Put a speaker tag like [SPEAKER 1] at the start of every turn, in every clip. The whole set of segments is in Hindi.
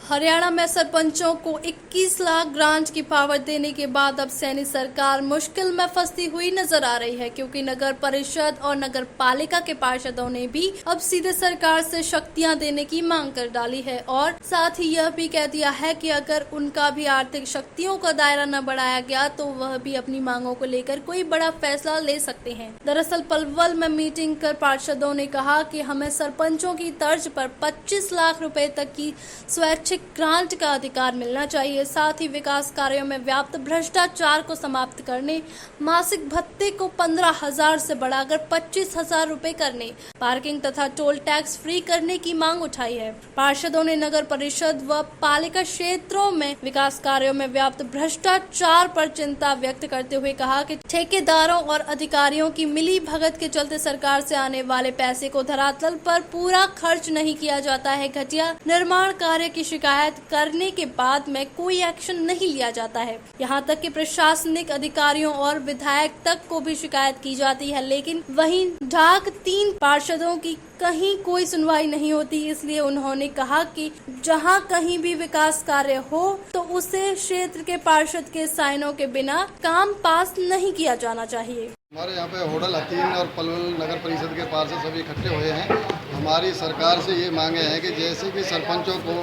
[SPEAKER 1] हरियाणा में सरपंचों को 21 लाख ग्रांट की पावर देने के बाद अब सैनी सरकार मुश्किल में फंसती हुई नजर आ रही है, क्योंकि नगर परिषद और नगर पालिका के पार्षदों ने भी अब सीधे सरकार से शक्तियां देने की मांग कर डाली है और साथ ही यह भी कह दिया है कि अगर उनका भी आर्थिक शक्तियों का दायरा न बढ़ाया गया तो वह भी अपनी मांगों को लेकर कोई बड़ा फैसला ले सकते हैं। दरअसल पलवल में मीटिंग कर पार्षदों ने कहा कि हमें सरपंचों की तर्ज पर 25 लाख रुपए तक की स्वैच्छिक ग्रांट का अधिकार मिलना चाहिए। साथ ही विकास कार्यों में व्याप्त भ्रष्टाचार को समाप्त करने, मासिक भत्ते को 15,000 से बढ़ाकर 25,000 रुपए करने, पार्किंग तथा टोल टैक्स फ्री करने की मांग उठाई है। पार्षदों ने नगर परिषद व पालिका क्षेत्रों में विकास कार्यों में व्याप्त भ्रष्टाचार पर चिंता व्यक्त करते हुए कहा कि ठेकेदारों और अधिकारियों की मिली भगत के चलते सरकार से आने वाले पैसे को धरातल पर पूरा खर्च नहीं किया जाता है। घटिया निर्माण कार्य की शिकायत करने के बाद में कोई एक्शन नहीं लिया जाता है। यहाँ तक कि प्रशासनिक अधिकारियों और विधायक तक को भी शिकायत की जाती है, लेकिन वहीं ढाक 3 पार्षदों की कहीं कोई सुनवाई नहीं होती। इसलिए उन्होंने कहा कि जहां कहीं भी विकास कार्य हो तो उसे क्षेत्र के पार्षद के साइनों के बिना काम पास नहीं किया जाना चाहिए।
[SPEAKER 2] हमारे यहाँ पे होटल हतीन और पलवल नगर परिषद के पार्षद सभी इकट्ठे हुए हैं। हमारी सरकार से ये मांगे हैं कि जैसे कि सरपंचों को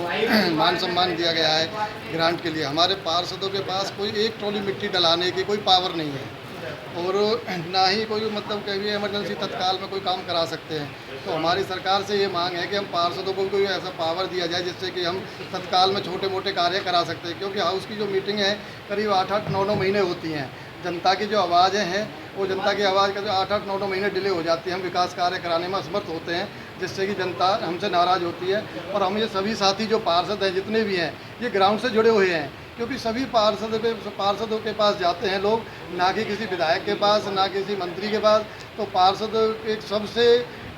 [SPEAKER 2] मान सम्मान दिया गया है ग्रांट के लिए, हमारे पार्षदों के पास कोई एक ट्रॉली मिट्टी डलाने की कोई पावर नहीं है और ना ही कोई मतलब कभी इमरजेंसी तत्काल में कोई काम करा सकते हैं। तो हमारी सरकार से ये मांग है कि हम पार्षदों को कोई ऐसा पावर दिया जाए जिससे कि हम तत्काल में छोटे मोटे कार्य करा सकते हैं, क्योंकि हाउस की जो मीटिंग है करीब 8-8, 9-9 महीने होती हैं। जनता की जो आवाज़ें हैं वो जनता की आवाज़ का जो 8-8, 9-9 महीने डिले हो जाती है। हम विकास कार्य कराने में असमर्थ होते हैं, जिससे कि जनता हमसे नाराज़ होती है। और हम ये सभी साथी जो पार्षद हैं जितने भी हैं ये ग्राउंड से जुड़े हुए हैं, क्योंकि सभी पार्षदों के पास जाते हैं लोग, ना कि किसी विधायक के पास, ना किसी मंत्री के पास। तो पार्षद एक सबसे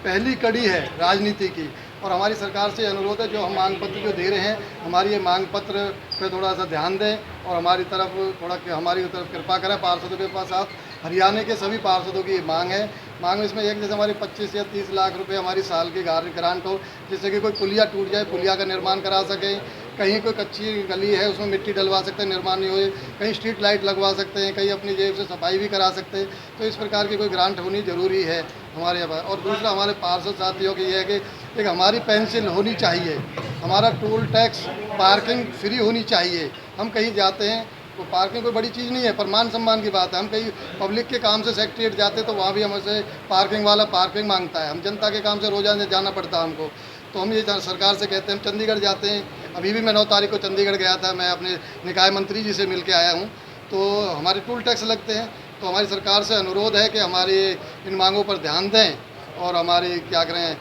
[SPEAKER 2] पहली कड़ी है राजनीति की। और हमारी सरकार से अनुरोध है जो हम मांग पत्र जो दे रहे हैं, हमारी ये मांग पत्र पे थोड़ा सा ध्यान दें और हमारी तरफ कृपा करें। पार्षदों के पास साथ हरियाणा के सभी पार्षदों की ये मांग है। मांग इसमें एक जैसे हमारी 25 या 30 लाख रुपए हमारी साल की ग्रांट हो, जिससे कि कोई पुलिया टूट जाए, पुलिया का निर्माण करा सकें, कहीं कोई कच्ची गली है उसमें मिट्टी डलवा सकते हैं, निर्माण नहीं हो, कहीं स्ट्रीट लाइट लगवा सकते हैं, कहीं अपनी जेब से सफाई भी करा सकते हैं। तो इस प्रकार की कोई ग्रांट होनी ज़रूरी है हमारे यहाँ। और दूसरा हमारे पार्षद साथियों की यह है कि एक हमारी पेंशन होनी चाहिए, हमारा टोल टैक्स पार्किंग फ्री होनी चाहिए। हम कहीं जाते हैं तो पार्किंग कोई बड़ी चीज़ नहीं है, पर मान सम्मान की बात है। हम कहीं पब्लिक के काम से सेक्रेटरीट जाते तो वहाँ भी हमसे पार्किंग वाला पार्किंग मांगता है। हम जनता के काम से रोज़ाना जाना पड़ता है हमको। तो हम ये सरकार से कहते हैं, हम चंडीगढ़ जाते हैं, अभी भी मैं 9 तारीख को चंडीगढ़ गया था, मैं अपने निकाय मंत्री जी से मिल के आया हूँ। तो हमारे टोल टैक्स लगते हैं, तो हमारी सरकार से अनुरोध है कि हमारी इन मांगों पर ध्यान दें और हमारी क्या करें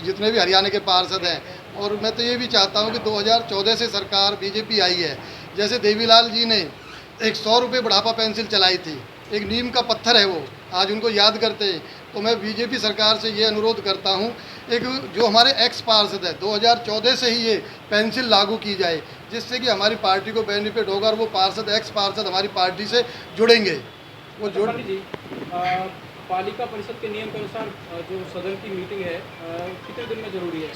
[SPEAKER 2] जितने भी हरियाणा के पार्षद हैं। और मैं तो ये भी चाहता हूँ कि 2014 से सरकार बीजेपी आई है, जैसे देवीलाल जी ने एक 100 रुपये बुढ़ापा पेंसिल चलाई थी, एक नीम का पत्थर है वो, आज उनको याद करते हैं। तो मैं बीजेपी सरकार से ये अनुरोध करता हूँ, एक जो हमारे एक्स पार्षद है 2014 से ही ये पेंसिल लागू की जाए, जिससे कि हमारी पार्टी को बेनिफिट होगा और वो पार्षद एक्स पार्षद हमारी पार्टी से जुड़ेंगे। वो जुड़
[SPEAKER 3] पालिका परिषद के नियम के अनुसार जो सदन की मीटिंग है कितने दिन में जरूरी है?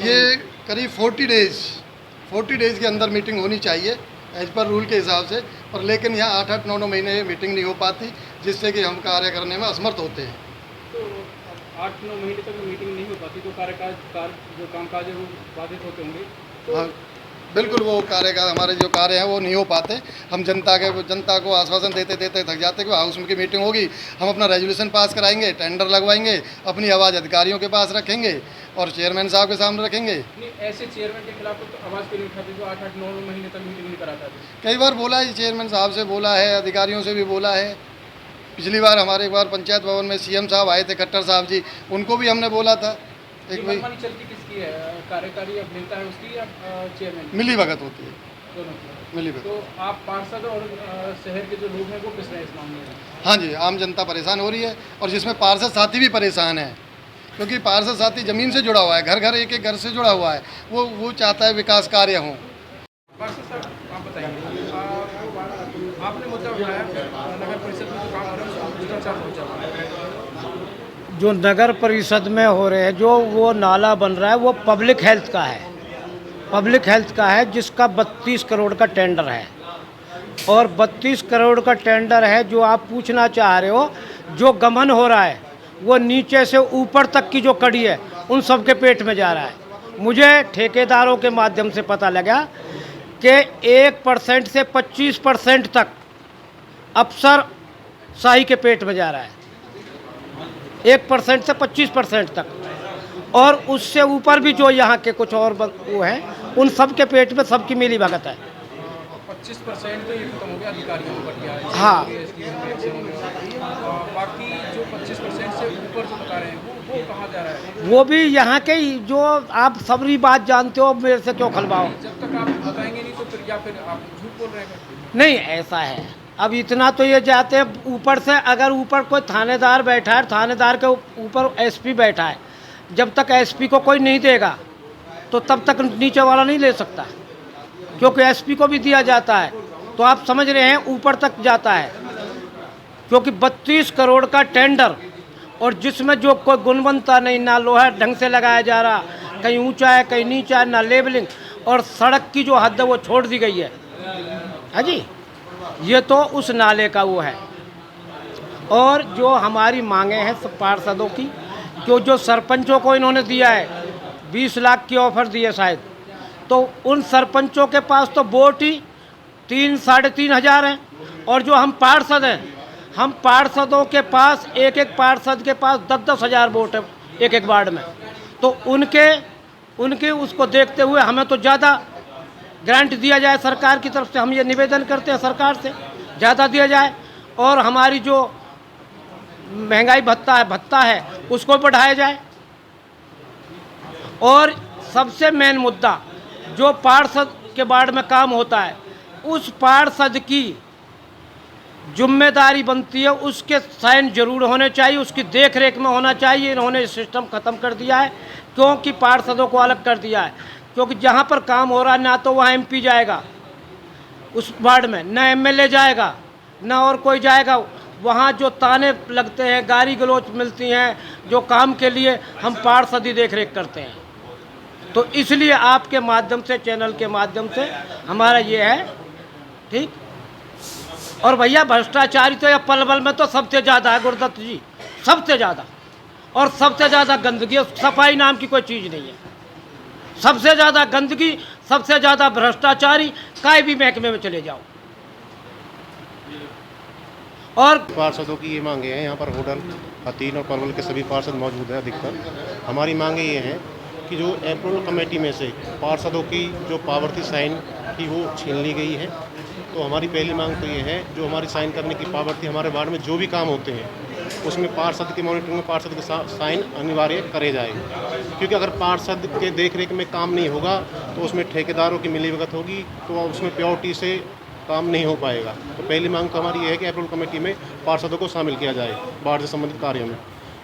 [SPEAKER 2] ये करीब 40 डेज़ के अंदर मीटिंग होनी चाहिए एज पर रूल के हिसाब से। पर लेकिन यहाँ 8-8, 9-9 महीने मीटिंग नहीं हो पाती, जिससे कि हम कार्य करने में असमर्थ होते हैं।
[SPEAKER 3] तो 8-9 महीने तक मीटिंग नहीं हो पाती तो जो कामकाज है वो बाधित होते होंगे। तो
[SPEAKER 2] हाँ, बिल्कुल वो हमारे जो कार्य हैं वो नहीं हो पाते। हम जनता को आश्वासन देते देते थक जाते कि हाउस की मीटिंग होगी, हम अपना रेजोल्यूशन पास कराएंगे, टेंडर लगवाएंगे, अपनी आवाज़ अधिकारियों के पास रखेंगे और चेयरमैन साहब के सामने रखेंगे।
[SPEAKER 3] नहीं, ऐसे चेयरमैन के खिलाफ तो आवाज़ क्यों नहीं उठाते जो 8-8, 9 महीने तक मीटिंग नहीं कराता?
[SPEAKER 2] कई बार बोला है, चेयरमैन साहब से बोला है, अधिकारियों से भी बोला है। पिछली बार हमारे एक बार पंचायत भवन में सीएम साहब आए थे, खट्टर साहब जी, उनको भी हमने बोला था।
[SPEAKER 3] एक मनमानी चलती किसकी है, कार्यकारी अभियंता है उसकी या चेयरमैन?
[SPEAKER 2] मिली भगत होती है,
[SPEAKER 3] दोनों की
[SPEAKER 2] मिली भगत।
[SPEAKER 3] तो आप पार्षद और शहर के जो लोग हैं वो पिस रहे हैं इस मामले में?
[SPEAKER 2] हाँ जी, आम जनता परेशान हो रही है और जिसमें पार्षद साथी भी परेशान है, क्योंकि पार्षद साथी ज़मीन से जुड़ा हुआ है, घर घर एक घर से जुड़ा हुआ है, वो चाहता है विकास कार्य हों।
[SPEAKER 3] पार्षद साहब आप बताइए, आपने मुद्दा उठाया नगर परिषद में जो काम हो रहा है उसमें भ्रष्टाचार बहुत चल रहा है।
[SPEAKER 4] जो नगर परिषद में हो रहे हैं, जो वो नाला बन रहा है वो पब्लिक हेल्थ का है पब्लिक हेल्थ का है, जिसका 32 करोड़ का टेंडर है। और 32 करोड़ का टेंडर है। जो आप पूछना चाह रहे हो, जो गमन हो रहा है वो नीचे से ऊपर तक की जो कड़ी है उन सब के पेट में जा रहा है। मुझे ठेकेदारों के माध्यम से पता लगा कि 1% से 25% तक अफसर शाही के पेट में जा रहा है, 1% से 25% तक। और उससे ऊपर भी जो यहाँ के कुछ और वो हैं, उन सब के पेट में सबकी मिली भगत है।
[SPEAKER 3] 25% तो ये खत्म हो गया, अधिकारियों को कट गया है।
[SPEAKER 4] हाँ।
[SPEAKER 3] बाकी जो 25% से ऊपर जो बता रहे हैं वो कहाँ जा रहा है?
[SPEAKER 4] वो भी यहाँ के ही, जो आप सबरी बात जानते हो, मेरे से क्यों खलवाओ।
[SPEAKER 3] जब तक आप बताएंगे नहीं तो फिर, या फिर आप झूठ बोल रहे हैं?
[SPEAKER 4] नहीं, ऐसा है। अब इतना तो ये जाते हैं ऊपर से, अगर ऊपर कोई थानेदार बैठा है, थानेदार के ऊपर एसपी बैठा है, जब तक एसपी को कोई नहीं देगा तो तब तक नीचे वाला नहीं ले सकता, क्योंकि एसपी को भी दिया जाता है। तो आप समझ रहे हैं ऊपर तक जाता है, क्योंकि 32 करोड़ का टेंडर, और जिसमें जो कोई गुणवत्ता नहीं, ना लोहा ढंग से लगाया जा रहा, कहीं ऊंचा है कहीं नीचा है, ना लेबलिंग, और सड़क की जो हद है वो छोड़ दी गई है। हाँ जी, ये तो उस नाले का वो है। और जो हमारी मांगे हैं सब पार्षदों की, जो सरपंचों को इन्होंने दिया है 20 लाख की ऑफर दी है शायद, तो उन सरपंचों के पास तो वोट ही 3-3.5 हज़ार हैं। और जो हम पार्षद हैं, हम पार्षदों के पास, एक पार्षद के पास 10-10 हज़ार वोट है एक वार्ड में। तो उनके उसको देखते हुए हमें तो ज़्यादा ग्रांट दिया जाए सरकार की तरफ से। हम ये निवेदन करते हैं सरकार से, ज़्यादा दिया जाए। और हमारी जो महंगाई भत्ता है उसको बढ़ाया जाए। और सबसे मेन मुद्दा, जो पार्षद के वार्ड में काम होता है, उस पार्षद की जिम्मेदारी बनती है, उसके साइन जरूर होने चाहिए, उसकी देख रेख में होना चाहिए। इन्होंने सिस्टम ख़त्म कर दिया है, क्योंकि पार्षदों को अलग कर दिया है। क्योंकि जहाँ पर काम हो रहा है, ना तो वहाँ एमपी जाएगा उस वार्ड में, ना एमएलए जाएगा, ना और कोई जाएगा। वहाँ जो ताने लगते हैं, गाली गलौच मिलती हैं, जो काम के लिए हम पार्षद ही देख रेख करते हैं। तो इसलिए आपके माध्यम से, चैनल के माध्यम से हमारा ये है, ठीक। और भैया भ्रष्टाचारी तो या पलवल में तो सबसे ज़्यादा है गुरुदत्त जी, सबसे ज़्यादा। और सबसे ज़्यादा गंदगी, सफाई नाम की कोई चीज़ नहीं है। सबसे ज़्यादा गंदगी, सबसे ज़्यादा भ्रष्टाचारी, काहे भी महकमे में चले जाओ। और
[SPEAKER 5] पार्षदों की ये मांगे हैं, यहाँ पर होडल, हतीन और पलवल के सभी पार्षद मौजूद हैं अधिकतर। हमारी मांगे ये हैं कि जो अप्रूवल कमेटी में से पार्षदों की जो पावर थी साइन की, वो छीन ली गई है। तो हमारी पहली मांग तो ये है, जो हमारी साइन करने की पावर थी, हमारे वार्ड में जो भी काम होते हैं उसमें पार्षद की मॉनिटरिंग में पार्षद के साइन अनिवार्य करे जाए। क्योंकि अगर पार्षद के देख रेख में काम नहीं होगा तो उसमें ठेकेदारों की मिलीभगत होगी, तो उसमें प्योरिटी से काम नहीं हो पाएगा। तो पहली मांग तो हमारी ये है कि अप्रूवल कमेटी में पार्षदों को शामिल किया जाए वार्ड से संबंधित कार्यों में।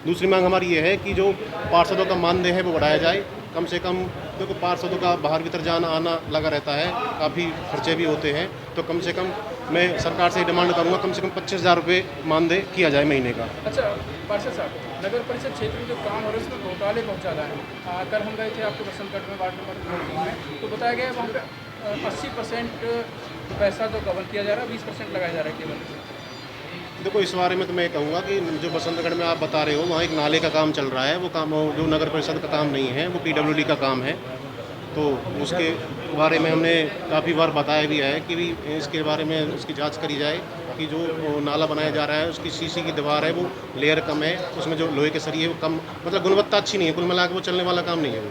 [SPEAKER 5] दूसरी मांग हमारी ये है कि जो पार्षदों का मानदेय है वो बढ़ाया जाए। कम से कम, देखो पार्षदों का बाहर भीतर जाना आना लगा रहता है, काफ़ी खर्चे भी होते हैं। तो कम से कम मैं सरकार से डिमांड करूंगा, कम से कम 25,000 रुपये मानदेय किया जाए महीने का।
[SPEAKER 3] अच्छा पार्षद साहब, नगर परिषद क्षेत्र में जो काम हो रहा है उसमें घोटाले बहुत ज़्यादा है। कल हम गए थे आपके बसंतगढ़ में, वार्ड नंबर 3 में, तो बताया गया वहाँ पे 80% पैसा जो गबन किया जा रहा है, 20% लगाया जा रहा है केवल।
[SPEAKER 5] देखो इस बारे में तो मैं कहूँगा कि जो बसंतगढ़ में आप बता रहे हो, वहाँ एक नाले का काम चल रहा है। वो काम जो नगर परिषद का काम नहीं है, वो पीडब्ल्यूडी का काम है। तो उसके बारे में हमने काफ़ी बार बताया भी है कि भी इसके बारे में उसकी जांच करी जाए कि जो नाला बनाया जा रहा है उसकी सीसी की दीवार है वो लेयर कम है, उसमें जो लोहे के सरिये वो कम, मतलब गुणवत्ता अच्छी नहीं है। कुल मिला के वो चलने वाला काम नहीं है। वो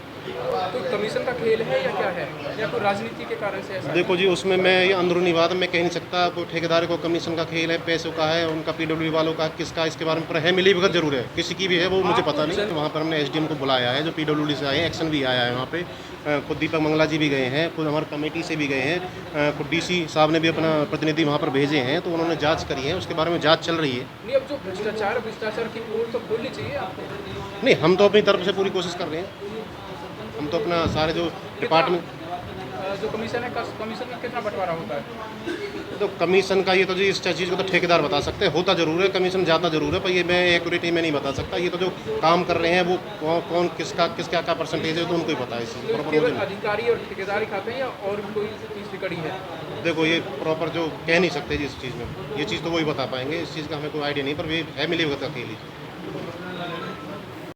[SPEAKER 3] तो कमीशन का खेल है या क्या है, या कोई राजनीति के कारण से ऐसा?
[SPEAKER 5] देखो जी, उसमें मैं ये अंदरूनी बात मैं कह नहीं सकता। कोई ठेकेदार को कमीशन का खेल है, पैसों का है, उनका पीडब्ल्यूडी वालों का, किसका, इसके बारे में पर है मिली भगत जरूर है, किसी की भी है वो मुझे पता नहीं। वहाँ पर हमने एसडीएम को बुलाया है, जो पीडब्ल्यूडी से आए हैं, एक्शन भी आया है वहाँ पे। खुद दीपक मंगला जी भी गए हैं, खुद हमारी कमेटी से भी गए हैं, खुद डीसी साहब ने भी अपना प्रतिनिधि वहाँ पर भेजे हैं। तो उन्होंने जांच करी है, उसके बारे में जांच चल रही है।
[SPEAKER 3] नहीं, अब जो भ्रष्टाचार की पोल तो खोलनी चाहिए आपको।
[SPEAKER 5] नहीं, हम तो अपनी तरफ से पूरी कोशिश कर रहे हैं। हम तो अपना सारे जो डिपार्टमेंट
[SPEAKER 3] जो कमीशन है कमीशन में कितना बंटवारा होता है?
[SPEAKER 5] तो कमीशन का ये तो जी इस चीज़ को तो ठेकेदार बता सकते हैं, होता जरूर है, कमीशन जाता जरूर है, पर ये मैं एक्यूरेटी में नहीं बता सकता। ये तो जो काम कर रहे हैं वो कौन किसका क्या परसेंटेज है तो उनको ही पता है। इससे
[SPEAKER 3] तो
[SPEAKER 5] प्रॉपर
[SPEAKER 3] केवल
[SPEAKER 5] मुझे
[SPEAKER 3] अधिकारी और ठेकेदार ही खाते हैं या और भी कोई तीसरी कड़ी है?
[SPEAKER 5] देखो ये प्रॉपर जो कह नहीं सकते जी इस चीज़ में, ये चीज़ तो वही बता पाएंगे, इस चीज़ का हमें कोई आइडिया नहीं, पर ये है मिली भगत अकेली।